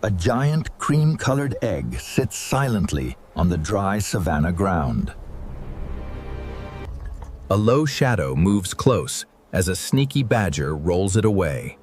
A giant cream-colored egg sits silently on the dry savanna ground. A low shadow moves close as a sneaky badger rolls it away.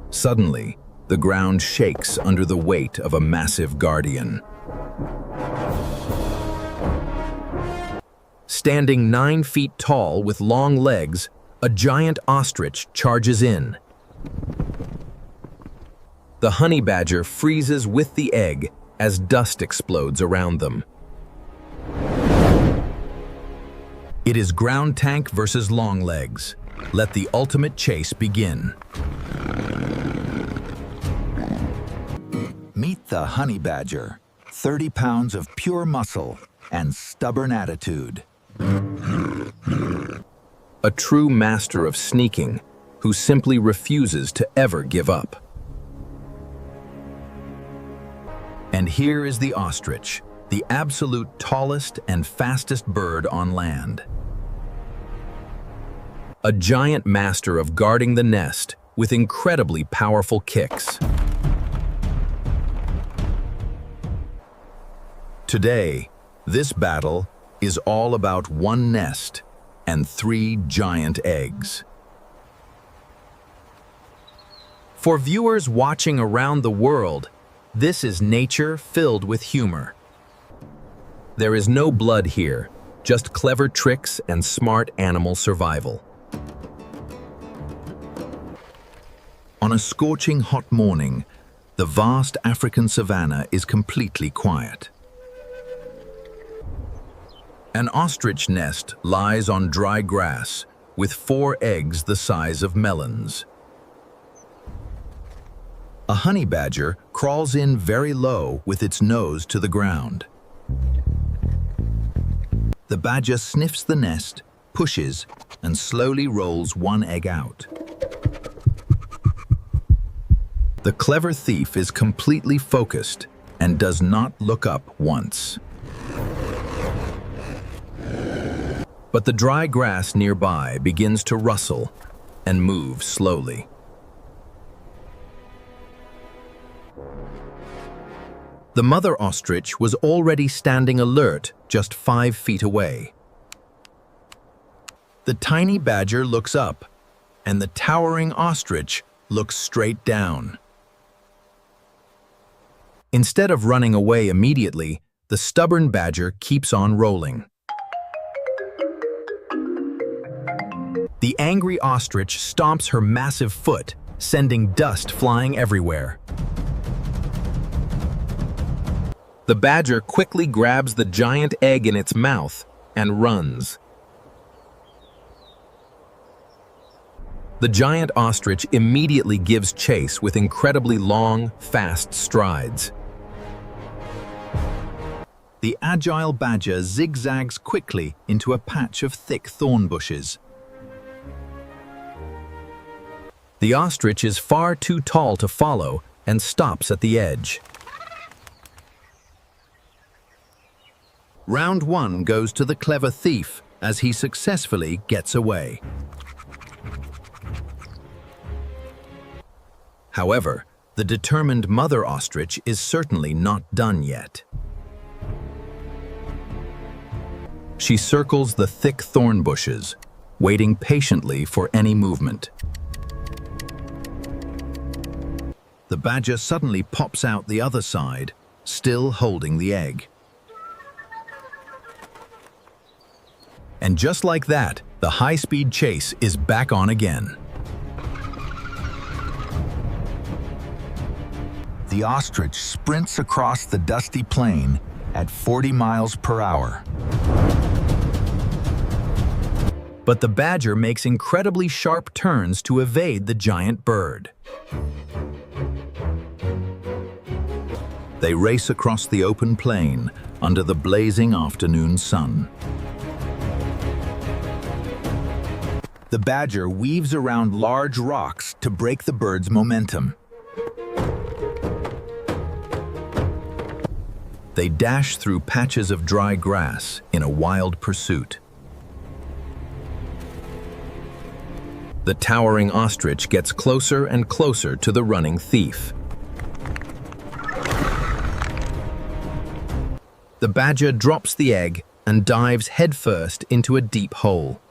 Suddenly, the ground shakes under the weight of a massive guardian. Standing 9 feet tall with long legs, a giant ostrich charges in. The honey badger freezes with the egg as dust explodes around them. It is ground tank versus long legs. Let the ultimate chase begin. Meet the honey badger, 30 pounds of pure muscle and stubborn attitude. A true master of sneaking who simply refuses to ever give up. And here is the ostrich, the absolute tallest and fastest bird on land. A giant master of guarding the nest with incredibly powerful kicks. Today, this battle is all about one nest and 3 giant eggs. For viewers watching around the world, this is nature filled with humor. There is no blood here, just clever tricks and smart animal survival. On a scorching hot morning, the vast African savanna is completely quiet. An ostrich nest lies on dry grass with 4 eggs the size of melons. A honey badger crawls in very low with its nose to the ground. The badger sniffs the nest, pushes, and slowly rolls 1 egg out. The clever thief is completely focused and does not look up once. But the dry grass nearby begins to rustle and move slowly. The mother ostrich was already standing alert just 5 feet away. The tiny badger looks up, and the towering ostrich looks straight down. Instead of running away immediately, the stubborn badger keeps on rolling. The angry ostrich stomps her massive foot, sending dust flying everywhere. The badger quickly grabs the giant egg in its mouth and runs. The giant ostrich immediately gives chase with incredibly long, fast strides. The agile badger zigzags quickly into a patch of thick thorn bushes. The ostrich is far too tall to follow and stops at the edge. Round 1 goes to the clever thief as he successfully gets away. However, the determined mother ostrich is certainly not done yet. She circles the thick thorn bushes, waiting patiently for any movement. The badger suddenly pops out the other side, still holding the egg. And just like that, the high-speed chase is back on again. The ostrich sprints across the dusty plain at 40 miles per hour. But the badger makes incredibly sharp turns to evade the giant bird. They race across the open plain under the blazing afternoon sun. The badger weaves around large rocks to break the bird's momentum. They dash through patches of dry grass in a wild pursuit. The towering ostrich gets closer and closer to the running thief. The badger drops the egg and dives headfirst into a deep hole.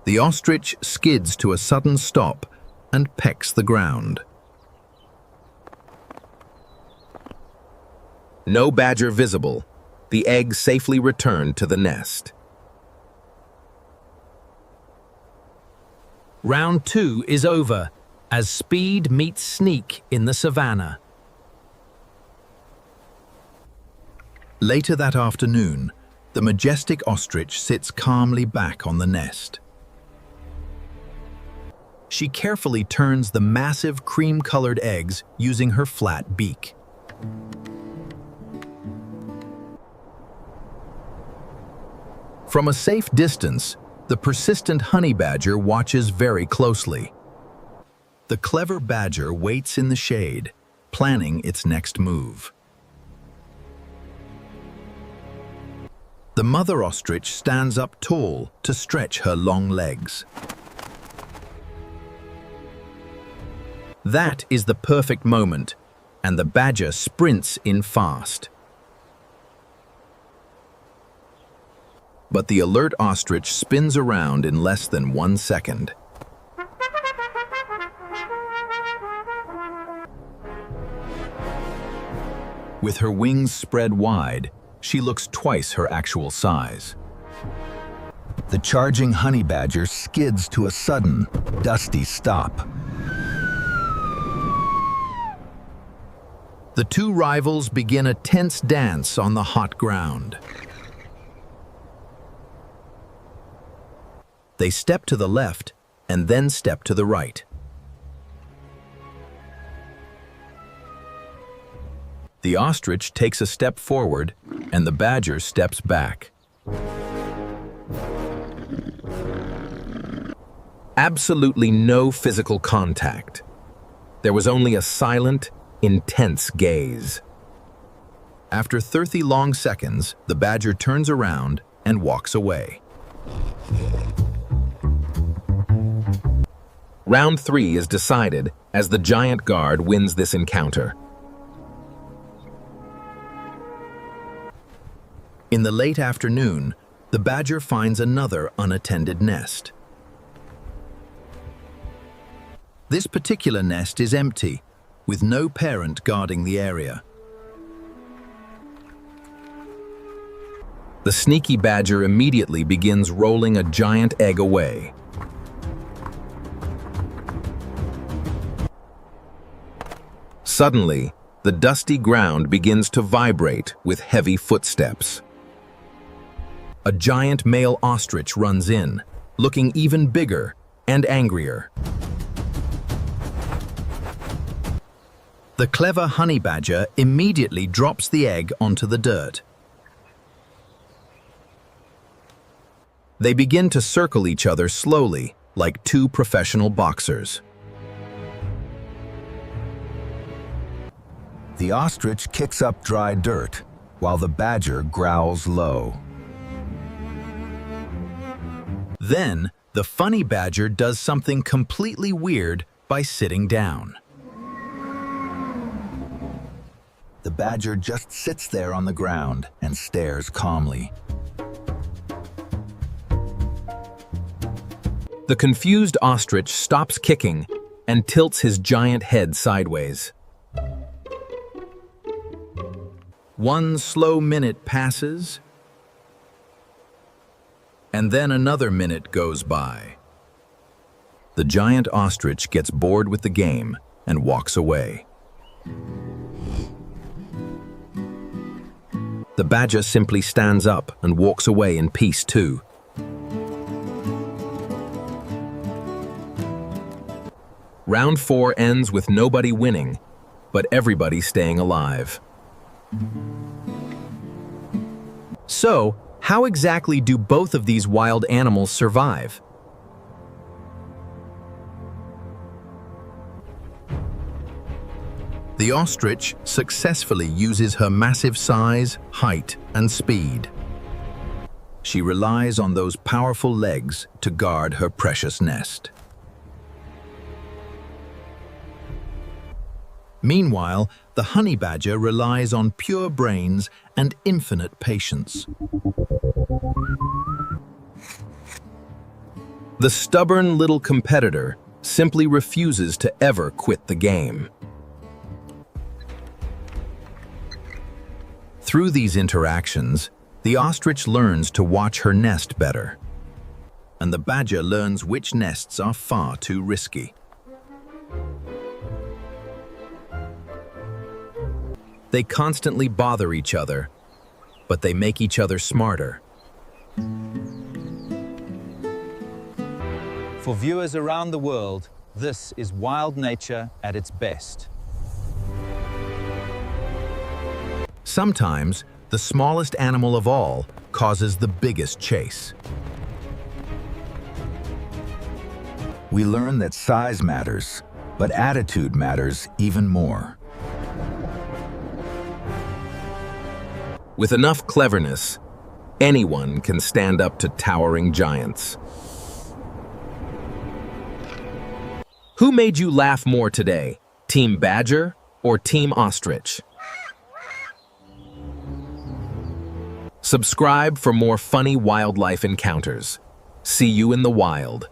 The ostrich skids to a sudden stop and pecks the ground. No badger visible. The egg safely returned to the nest. Round 2 is over, as speed meets sneak in the savanna. Later that afternoon, the majestic ostrich sits calmly back on the nest. She carefully turns the massive cream-colored eggs using her flat beak. From a safe distance, the persistent honey badger watches very closely. The clever badger waits in the shade, planning its next move. The mother ostrich stands up tall to stretch her long legs. That is the perfect moment, and the badger sprints in fast. But the alert ostrich spins around in less than 1 second. With her wings spread wide, she looks twice her actual size. The charging honey badger skids to a sudden, dusty stop. The two rivals begin a tense dance on the hot ground. They step to the left and then step to the right. The ostrich takes a step forward and the badger steps back. Absolutely no physical contact. There was only a silent, intense gaze. After 30 long seconds, the badger turns around and walks away. Round 3 is decided as the giant guard wins this encounter. In the late afternoon, the badger finds another unattended nest. This particular nest is empty, with no parent guarding the area. The sneaky badger immediately begins rolling a giant egg away. Suddenly, the dusty ground begins to vibrate with heavy footsteps. A giant male ostrich runs in, looking even bigger and angrier. The clever honey badger immediately drops the egg onto the dirt. They begin to circle each other slowly, like two professional boxers. The ostrich kicks up dry dirt, while the badger growls low. Then, the funny badger does something completely weird by sitting down. The badger just sits there on the ground and stares calmly. The confused ostrich stops kicking and tilts his giant head sideways. 1 slow minute passes, and then another minute goes by. The giant ostrich gets bored with the game and walks away. The badger simply stands up and walks away in peace too. Round 4 ends with nobody winning, but everybody staying alive. So, how exactly do both of these wild animals survive? The ostrich successfully uses her massive size, height, and speed. She relies on those powerful legs to guard her precious nest. Meanwhile, the honey badger relies on pure brains and infinite patience. The stubborn little competitor simply refuses to ever quit the game. Through these interactions, the ostrich learns to watch her nest better, and the badger learns which nests are far too risky. They constantly bother each other, but they make each other smarter. For viewers around the world, this is wild nature at its best. Sometimes, the smallest animal of all causes the biggest chase. We learn that size matters, but attitude matters even more. With enough cleverness, anyone can stand up to towering giants. Who made you laugh more today, Team Badger or Team Ostrich? Subscribe for more funny wildlife encounters. See you in the wild.